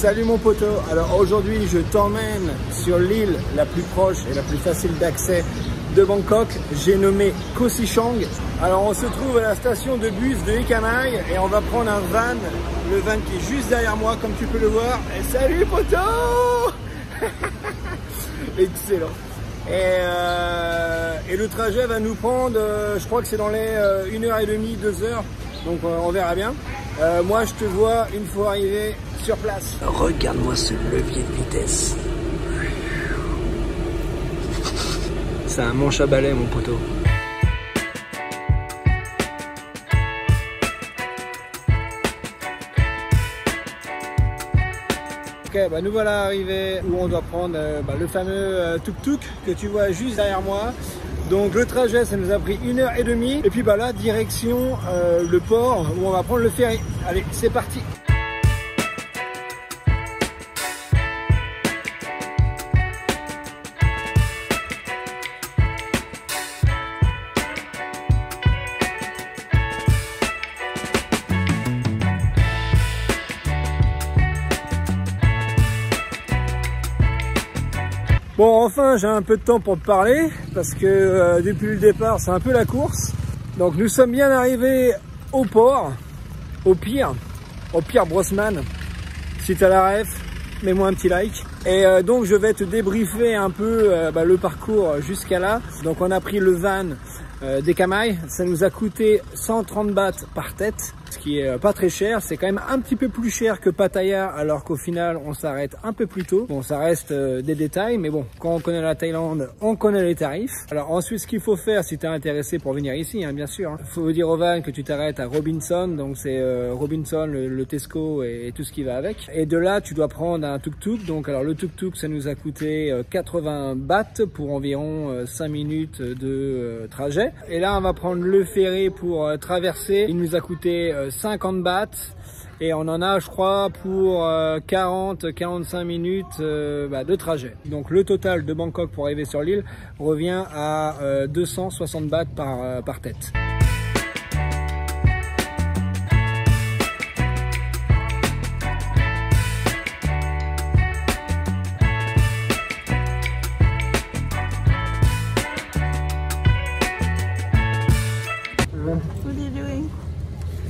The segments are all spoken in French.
Salut mon poteau. Alors aujourd'hui je t'emmène sur l'île la plus proche et la plus facile d'accès de Bangkok. J'ai nommé Koh Si Chang. Alors on se trouve à la station de bus de Ea Kamai et on va prendre un van. Le van qui est juste derrière moi comme tu peux le voir. Et salut poteau. Excellent. Et le trajet va nous prendre, je crois que c'est dans les 1h30, 2h. Donc on verra bien. Moi je te vois une fois arrivé sur place. Regarde-moi ce levier de vitesse. C'est un manche à balai mon poteau. Ok, bah nous voilà arrivés où on doit prendre le fameux tuk-tuk que tu vois juste derrière moi. Donc le trajet ça nous a pris 1h30 et puis bah là direction le port où on va prendre le ferry. Allez c'est parti. Bon, enfin, j'ai un peu de temps pour te parler parce que depuis le départ, c'est un peu la course. Donc, nous sommes bien arrivés au port, au pire Brosman. Si tu as la ref, mets-moi un petit like. Et donc, je vais te débriefer un peu le parcours jusqu'à là. Donc, on a pris le van d'Ea Kamai. Ça nous a coûté 130 bahts par tête, ce qui est pas très cher. C'est quand même un petit peu plus cher que Pattaya, alors qu'au final on s'arrête un peu plus tôt. Bon, ça reste des détails, mais bon, quand on connaît la Thaïlande, on connaît les tarifs. Alors ensuite, ce qu'il faut faire si tu es intéressé pour venir ici, hein, bien sûr, il faut dire au van que tu t'arrêtes à Robinson, donc c'est Robinson, le Tesco et tout ce qui va avec. Et de là, tu dois prendre un tuk-tuk. Donc alors le tuk-tuk, ça nous a coûté 80 bahts pour environ 5 minutes de trajet. Et là, on va prendre le ferry pour traverser. Il nous a coûté 50 bahts et on en a, je crois, pour 40-45 minutes de trajet. Donc le total de Bangkok pour arriver sur l'île revient à 260 bahts par tête.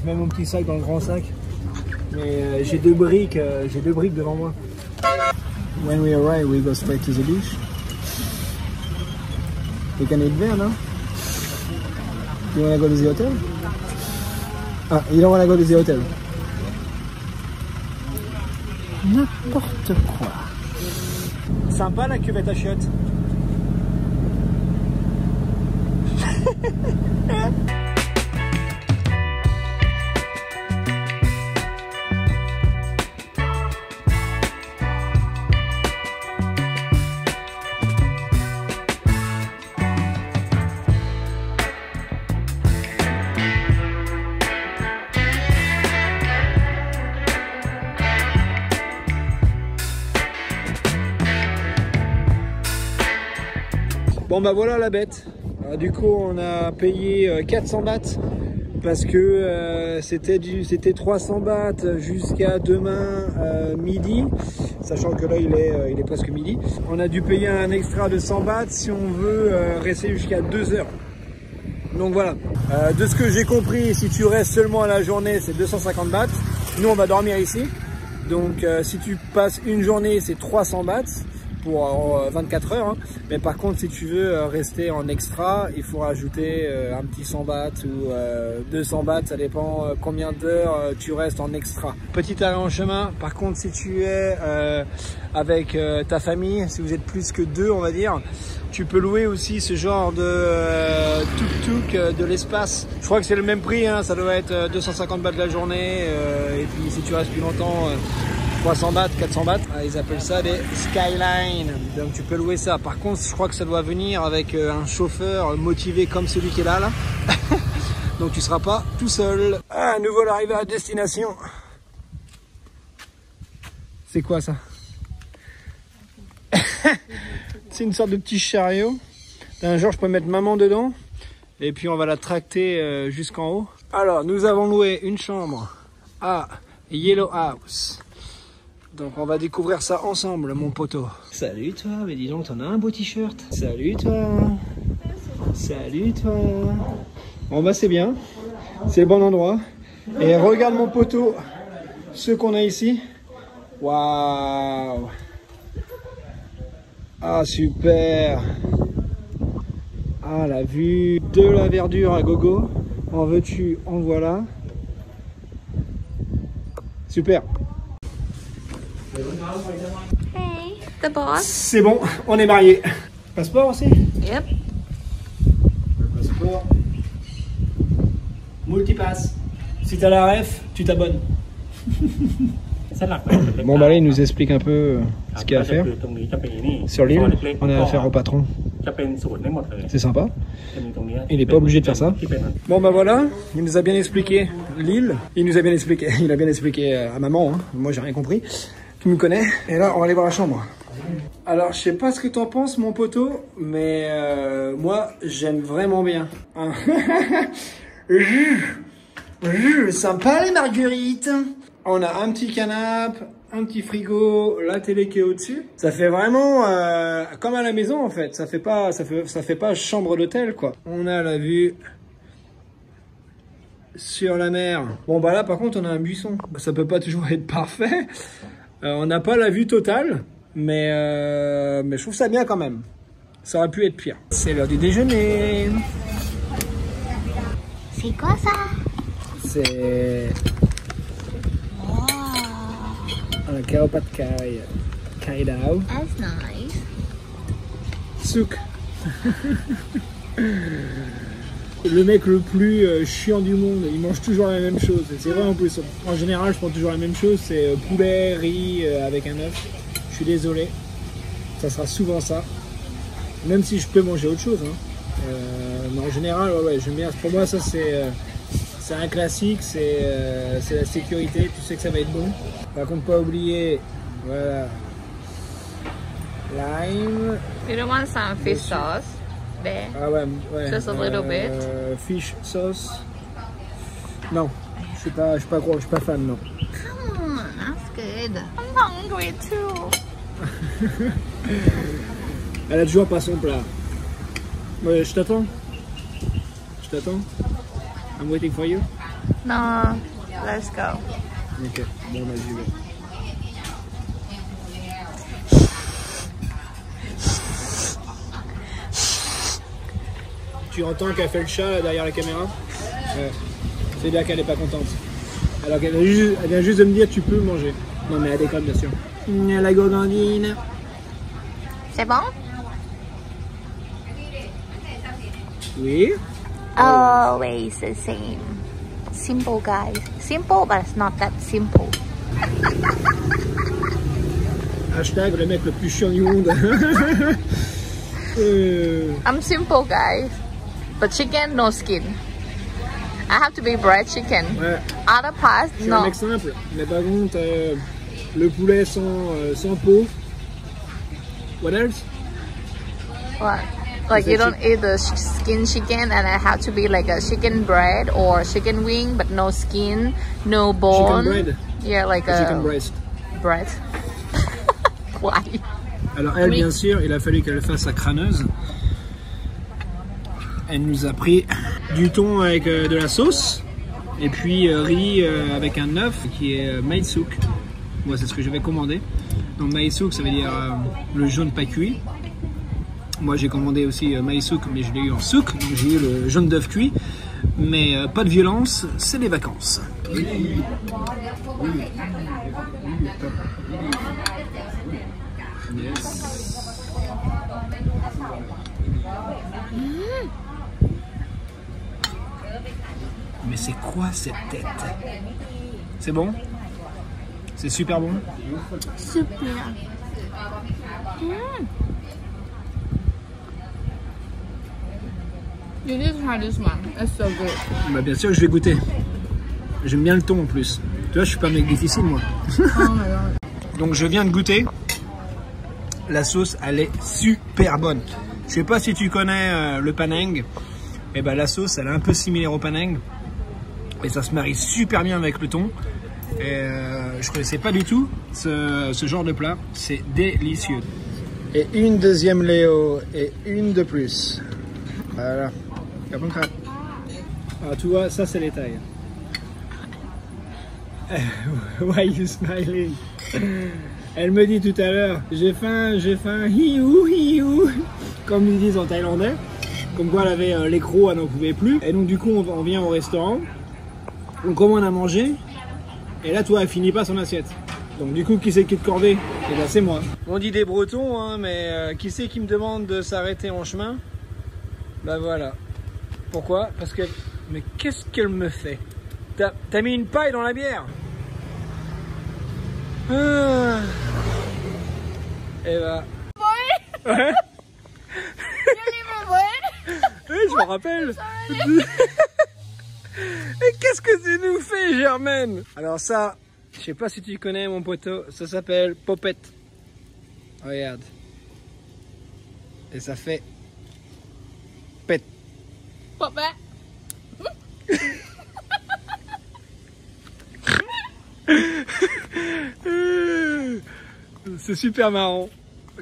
Je mets mon petit sac dans le grand sac, mais j'ai deux briques devant moi. When we arrive, we go straight to the beach. We can eat there, no? You wanna go to the hotel? Ah, you don't wanna go to the hotel? N'importe quoi. Sympa la cuvette à chiottes. Bon bah voilà la bête. Alors, du coup on a payé 400 bahts parce que c'était 300 bahts jusqu'à demain midi, sachant que là il est presque midi. On a dû payer un extra de 100 bahts si on veut rester jusqu'à 2 heures. Donc voilà, de ce que j'ai compris, si tu restes seulement à la journée c'est 250 bahts. Nous on va dormir ici, donc si tu passes une journée c'est 300 bahts pour 24 heures, hein. Mais par contre si tu veux rester en extra, il faut rajouter un petit 100 bahts ou 200 bahts, ça dépend combien d'heures tu restes en extra. Petit arrêt en chemin, par contre si tu es avec ta famille, si vous êtes plus que deux on va dire, tu peux louer aussi ce genre de tuk-tuk de l'espace. Je crois que c'est le même prix, hein, ça doit être 250 bahts la journée, et puis si tu restes plus longtemps 300 bahts, 400 bahts, ils appellent ça des Skyline, donc tu peux louer ça. Par contre, je crois que ça doit venir avec un chauffeur motivé comme celui qui est là. Donc tu seras pas tout seul. Ah, nous voilà arrivés à destination. C'est quoi ça? C'est une sorte de petit chariot. Un jour, je peux mettre maman dedans. Et puis on va la tracter jusqu'en haut. Alors, nous avons loué une chambre à Yellow House Donc on va découvrir ça ensemble, mon poteau. Salut toi, mais dis donc, t'en as un beau t-shirt. Salut toi. Salut toi. Bon bah c'est bien, c'est le bon endroit. Et regarde mon poteau, ceux qu'on a ici. Waouh. Ah super. Ah la vue, de la verdure à gogo. En veux-tu, en voilà. Super. Hey, the boss. C'est bon, on est mariés. Passeport aussi? Yep. Passeport. Multipass. Si t'as la ref, tu t'abonnes. Bon bah là il nous explique un peu ce qu'il y a à faire. Sur l'île, on a affaire au patron. C'est sympa. Il n'est pas obligé de faire ça. Bon bah voilà, il nous a bien expliqué l'île. Il nous a bien expliqué, il a bien expliqué à maman, hein. Moi j'ai rien compris. Tu me connais. Et là on va aller voir la chambre. Alors je sais pas ce que t'en penses mon poteau, mais moi j'aime vraiment bien. Hein. Sympa les marguerites. On a un petit canapé, un petit frigo, la télé qui est au-dessus. Ça fait vraiment comme à la maison en fait. Ça fait pas chambre d'hôtel quoi. On a la vue sur la mer. Bon bah là par contre on a un buisson. Ça peut pas toujours être parfait. On n'a pas la vue totale, mais je trouve ça bien quand même. Ça aurait pu être pire. C'est l'heure du déjeuner. C'est quoi ça? C'est un kao pad kai, kai dao, That's nice. souk. Le mec le plus chiant du monde, il mange toujours la même chose. C'est vrai en plus. En général, je prends toujours la même chose. C'est poulet, riz avec un œuf. Je suis désolé, ça sera souvent ça. Même si je peux manger autre chose. Hein. Mais en général, ouais, j'aime bien. Pour moi, ça c'est un classique. C'est la sécurité. Tu sais que ça va être bon. Par contre, pas oublier, voilà, lime. You don't want some fish sauce there? Ah ouais, ouais. Just a little bit. Fish sauce. Non, je suis pas fan, non. That's good. I'm hungry too. Elle a toujours pas son plat. Ouais, je t'attends. I'm waiting for you. No, let's go. Ok, bon bah j'y vais. Tu entends qu'elle fait le chat là, derrière la caméra? Ouais. C'est bien qu'elle est pas contente. Alors qu'elle vient juste de me dire tu peux manger. Non mais elle déconne bien sûr. La gourgandine. C'est bon? Oui. Always the same. Simple, guys. Simple, but it's not that simple. Hashtag le mec le plus chiant du monde. I'm simple, guys. But chicken, no skin. I have to be bread chicken. Ouais. Other parts, Je suis un no. mec simple. Mais par contre, le poulet sans peau. What else? What? Like you don't eat the skin chicken, and it have to be like a chicken bread or chicken wing, but no skin, no bone. Chicken bread? Yeah, like Chicken a breast. bread. Why? Alors elle, bien sûr, il a fallu qu'elle fasse sa crâneuse. Elle nous a pris du thon avec de la sauce, et puis riz avec un œuf qui est maïsouk. Moi, c'est ce que j'avais commandé. Donc maïsouk, ça veut dire le jaune pas cuit. Moi, j'ai commandé aussi maïsouk, mais je l'ai eu en souk, donc j'ai eu le jaune d'œuf cuit. Mais pas de violence, c'est les vacances. Yes. Mais c'est quoi cette tête? C'est bon? C'est super bon? Super. You need to try this one. It's so good. Bah bien sûr que je vais goûter. J'aime bien le thon en plus. Tu vois, je suis pas un mec difficile moi. Oh my god. Donc je viens de goûter. La sauce, elle est super bonne. Je sais pas si tu connais le panang. Et ben la sauce, elle est un peu similaire au panang. Et ça se marie super bien avec le thon. Et je connaissais pas du tout ce genre de plat. C'est délicieux. Et une deuxième Léo et une de plus. Voilà. Ah, tu vois, ça c'est les tailles. Why you smiling? Elle me dit tout à l'heure, j'ai faim, hiou, hiou, comme ils disent en thaïlandais. Comme quoi elle avait les crocs, elle n'en pouvait plus. Et donc du coup on vient au restaurant, on commande à manger, et là toi elle finit pas son assiette. Donc du coup qui c'est qui te corvée? Et là c'est moi. On dit des Bretons, hein, mais qui c'est qui me demande de s'arrêter en chemin? Bah voilà. Pourquoi? Parce que... Mais qu'est-ce qu'elle me fait? T'as mis une paille dans la bière? Ah. Et bah... Ouais. Oui, je me rappelle. Et qu'est-ce que tu nous fais, Germaine? Alors ça, je sais pas si tu connais mon poteau, ça s'appelle popette. Regarde. Et ça fait... pète. Popette. C'est super marrant.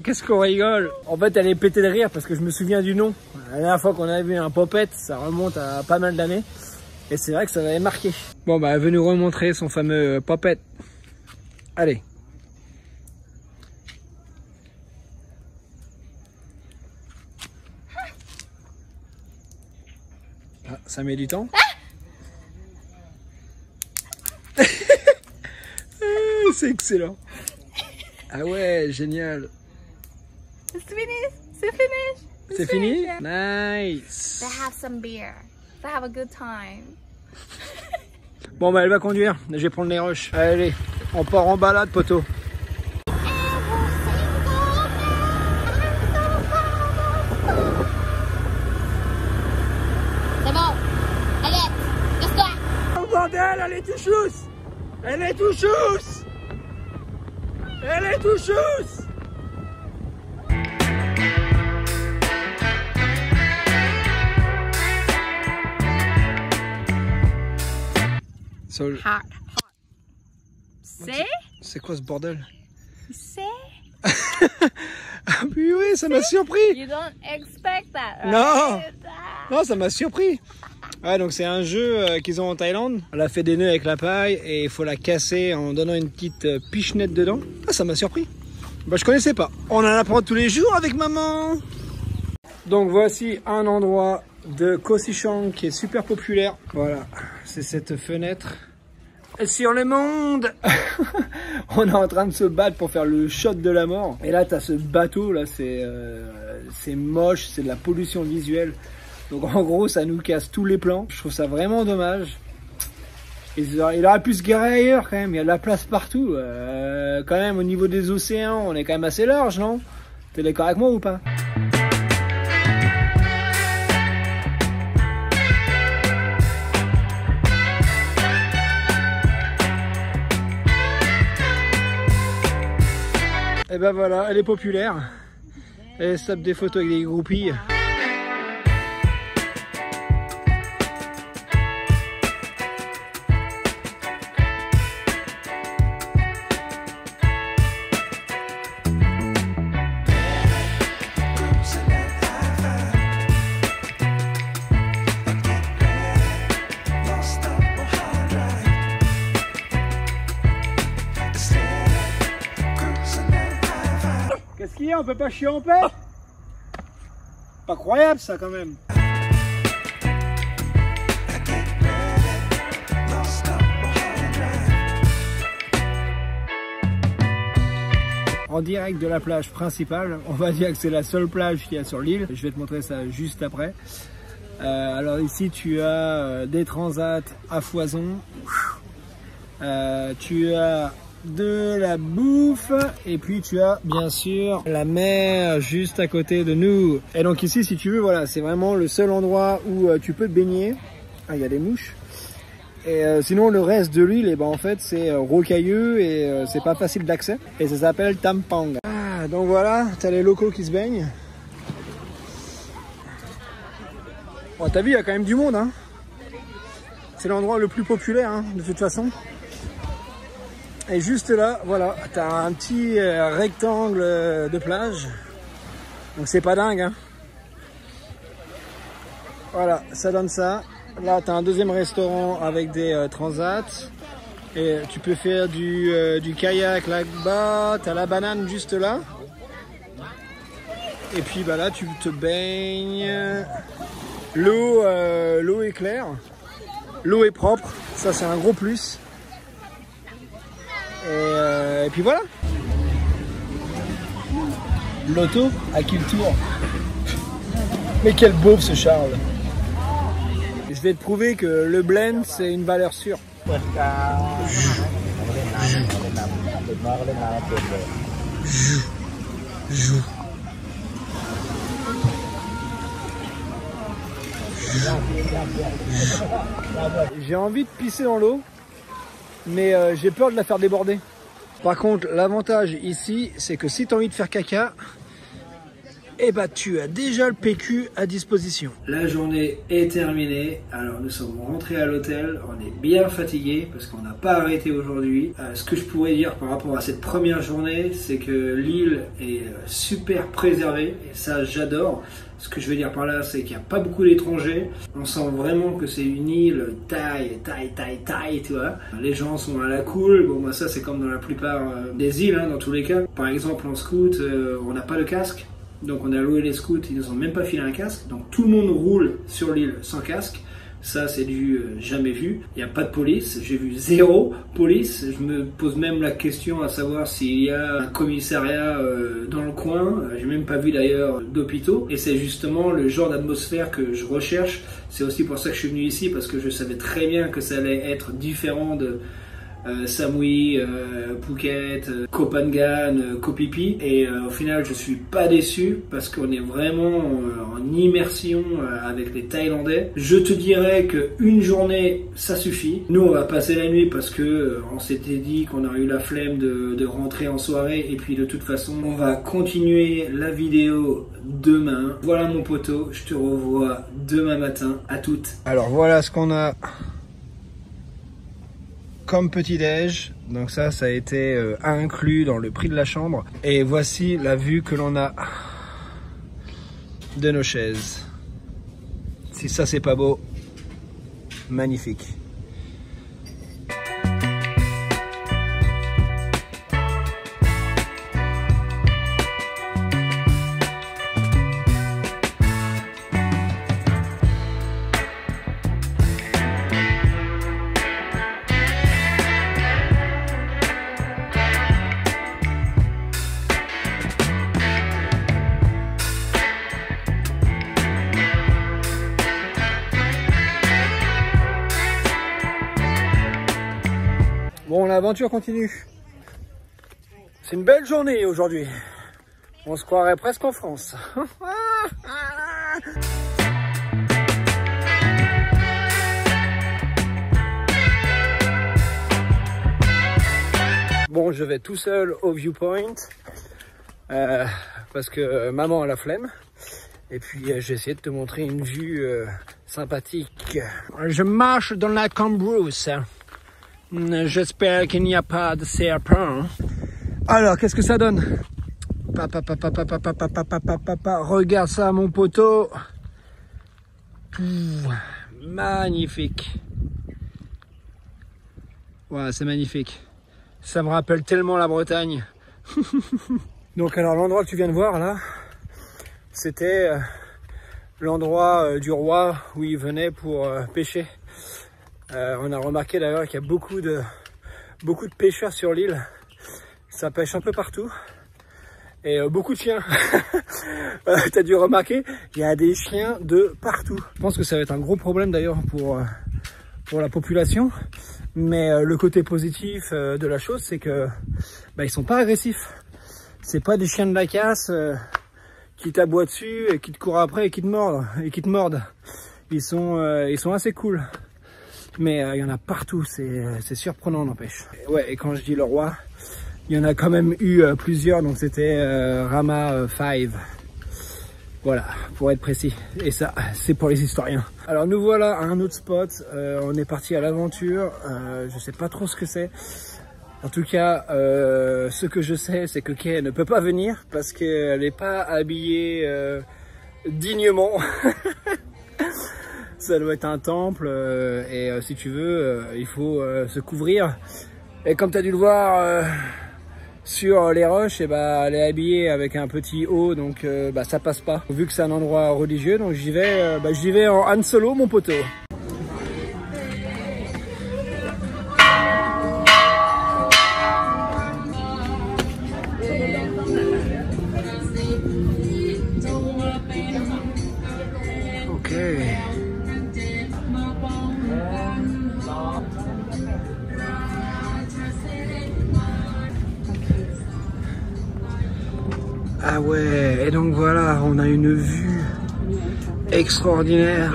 Qu'est-ce qu'on rigole. En fait elle est pétée de rire parce que je me souviens du nom. La dernière fois qu'on avait vu un popette, ça remonte à pas mal d'années. Et c'est vrai que ça m'avait marqué. Bon bah elle veut nous remontrer son fameux popette. Allez. Ah, ça met du temps. C'est excellent. Ah ouais, génial. It's finished. C'est fini. C'est fini? Nice. They have some beer. They have a good time. Bon bah elle va conduire. Je vais prendre les rushs. Allez, on part en balade, poteau. C'est bon. Allez, laisse-toi. Oh bordel, elle est tout chousse. Elle est tout chousse. Elle est tout chousse. Hot. C'est quoi ce bordel? C'est? Ah oui, oui, ça m'a surpris. You don't expect that, right? Non. Non, ça m'a surpris. Ouais, donc c'est un jeu qu'ils ont en Thaïlande. On a fait des nœuds avec la paille et il faut la casser en donnant une petite pichenette dedans. Ah, ça m'a surpris. Bah, je connaissais pas. On en apprend tous les jours avec maman. Donc voici un endroit de Koh Sichang qui est super populaire. Voilà, c'est cette fenêtre. Et sur le monde. On est en train de se battre pour faire le shot de la mort. Et là, tu as ce bateau, là, c'est moche, c'est de la pollution visuelle. Donc en gros, ça nous casse tous les plans. Je trouve ça vraiment dommage. Et il aurait pu se garer ailleurs quand même, il y a de la place partout. Quand même, au niveau des océans, on est quand même assez large, non? T'es d'accord avec moi ou pas? Et ben voilà, elle est populaire. Elle se tape des photos avec des groupies. Qu'est-ce qu'il y a? On peut pas chier en paix? Pas croyable ça quand même. En direct de la plage principale, on va dire que c'est la seule plage qu'il y a sur l'île. Je vais te montrer ça juste après. Alors ici tu as des transats à foison. Tu as de la bouffe et puis tu as bien sûr la mer juste à côté de nous. Et donc ici si tu veux, voilà, c'est vraiment le seul endroit où tu peux te baigner. Ah, il y a des mouches. Et sinon le reste de l'île, et ben en fait c'est rocailleux et c'est pas facile d'accès. Et ça s'appelle Tampang. Ah, donc voilà, t'as les locaux qui se baignent. Bon, t'as vu, il y a quand même du monde, hein. C'est l'endroit le plus populaire, hein, de toute façon. Et juste là, voilà, tu as un petit rectangle de plage. Donc c'est pas dingue, hein. Voilà, ça donne ça. Là, tu as un deuxième restaurant avec des transats. Et tu peux faire du kayak là-bas. Tu as la banane juste là. Et puis bah, là, tu te baignes. L'eau est claire. L'eau est propre. Ça, c'est un gros plus. Et puis voilà. L'auto à qui le tour? Mais quel beauf ce Charles. Je vais te prouver que le blend c'est une valeur sûre. J'ai envie de pisser dans l'eau, mais j'ai peur de la faire déborder. Par contre, l'avantage ici, c'est que si tu as envie de faire caca, eh ben, tu as déjà le PQ à disposition. La journée est terminée. Alors, nous sommes rentrés à l'hôtel. On est bien fatigués parce qu'on n'a pas arrêté aujourd'hui. Ce que je pourrais dire par rapport à cette première journée, c'est que l'île est super préservée. Et ça, j'adore. Ce que je veux dire par là, c'est qu'il n'y a pas beaucoup d'étrangers. On sent vraiment que c'est une île taille, tu vois. Les gens sont à la cool. Bon, bah, ça, c'est comme dans la plupart des îles, hein, dans tous les cas. Par exemple, en scout, on n'a pas de casque. Donc on a loué les scouts, ils nous ont même pas filé un casque. Donc tout le monde roule sur l'île sans casque. Ça c'est du jamais vu. Il n'y a pas de police. J'ai vu 0 police. Je me pose même la question à savoir s'il y a un commissariat dans le coin. J'ai même pas vu d'ailleurs d'hôpitaux. Et c'est justement le genre d'atmosphère que je recherche. C'est aussi pour ça que je suis venu ici, parce que je savais très bien que ça allait être différent de Samui, Phuket, Koh Phangan, Koh Phi Phi, et au final je suis pas déçu parce qu'on est vraiment en immersion avec les Thaïlandais. Je te dirais que une journée ça suffit. Nous on va passer la nuit parce que on s'était dit qu'on aurait eu la flemme de rentrer en soirée, et puis de toute façon on va continuer la vidéo demain. Voilà mon poteau, je te revois demain matin. À toutes. Alors voilà ce qu'on a comme petit déj, donc ça a été inclus dans le prix de la chambre, et voici la vue que l'on a de nos chaises. Si ça c'est pas beau, magnifique. Bon, l'aventure continue. C'est une belle journée aujourd'hui. On se croirait presque en France. Bon, je vais tout seul au viewpoint parce que maman a la flemme. Et puis j'ai essayé de te montrer une vue sympathique. Je marche dans la cambrousse. J'espère qu'il n'y a pas de serpent. Alors, qu'est-ce que ça donne? Regarde ça, mon poteau. Magnifique. Ouais, c'est magnifique. Ça me rappelle tellement la Bretagne. Donc, alors, l'endroit que tu viens de voir, là, c'était l'endroit du roi où il venait pour pêcher. On a remarqué d'ailleurs qu'il y a beaucoup de pêcheurs sur l'île. Ça pêche un peu partout. Et beaucoup de chiens. T'as dû remarquer, il y a des chiens de partout. Je pense que ça va être un gros problème d'ailleurs pour la population. Mais le côté positif de la chose, c'est que ils sont pas agressifs. C'est pas des chiens de la casse qui t'aboient dessus et qui te courent après et qui te mordent. Ils sont assez cool. Mais il y en a partout, c'est surprenant, n'empêche. Ouais, et quand je dis le roi, il y en a quand même eu plusieurs, donc c'était Rama 5. Voilà, pour être précis. Et ça, c'est pour les historiens. Alors nous voilà à un autre spot. On est parti à l'aventure. Je sais pas trop ce que c'est. En tout cas, ce que je sais, c'est que Kay ne peut pas venir parce qu'elle n'est pas habillée dignement. Ça doit être un temple et si tu veux, il faut se couvrir. Et comme tu as dû le voir sur les roches, et bah, elle est habillée avec un petit haut, donc bah, ça passe pas. Vu que c'est un endroit religieux, donc j'y vais en Han Solo, mon poteau. Ok. Ah ouais, et donc voilà, on a une vue extraordinaire.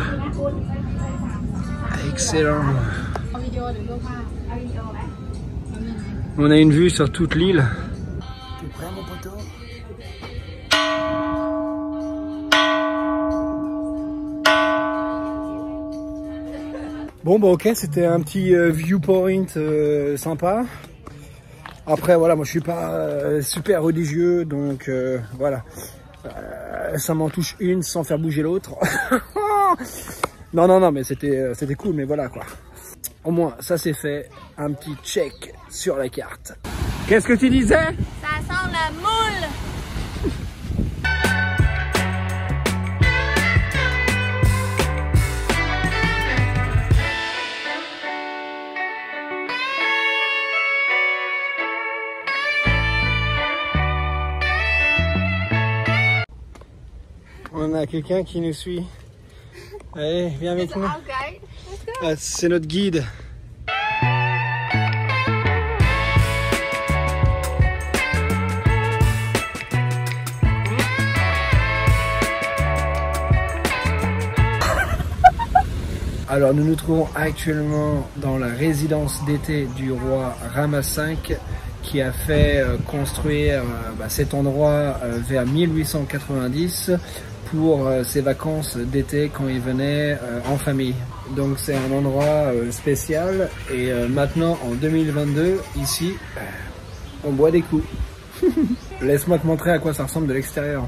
Excellent. On a une vue sur toute l'île. T'es prêt, mon poteau? Bon bah ok, c'était un petit viewpoint sympa. Après voilà, moi je suis pas super religieux, donc voilà, ça m'en touche une sans faire bouger l'autre. non, mais c'était cool, mais voilà quoi. Au moins ça c'est fait, un petit check sur la carte. Qu'est-ce que tu disais? Ça sent la moule. On a quelqu'un qui nous suit. Allez, viens avec nous. Ah, c'est notre guide. Alors nous nous trouvons actuellement dans la résidence d'été du roi Rama V qui a fait construire cet endroit vers 1890 pour ses vacances d'été quand il venait en famille. Donc c'est un endroit spécial et maintenant en 2022 ici on boit des coups. Laisse-moi te montrer à quoi ça ressemble de l'extérieur.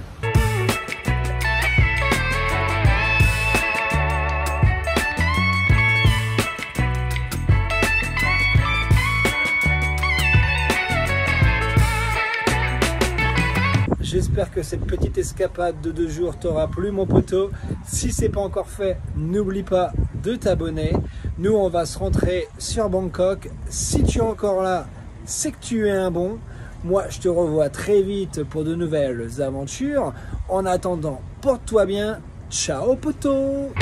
J'espère que cette petite escapade de 2 jours t'aura plu, mon poteau. Si c'est pas encore fait, n'oublie pas de t'abonner. Nous, on va se rentrer sur Bangkok. Si tu es encore là, c'est que tu es un bon. Moi, je te revois très vite pour de nouvelles aventures. En attendant, porte-toi bien. Ciao, poteau!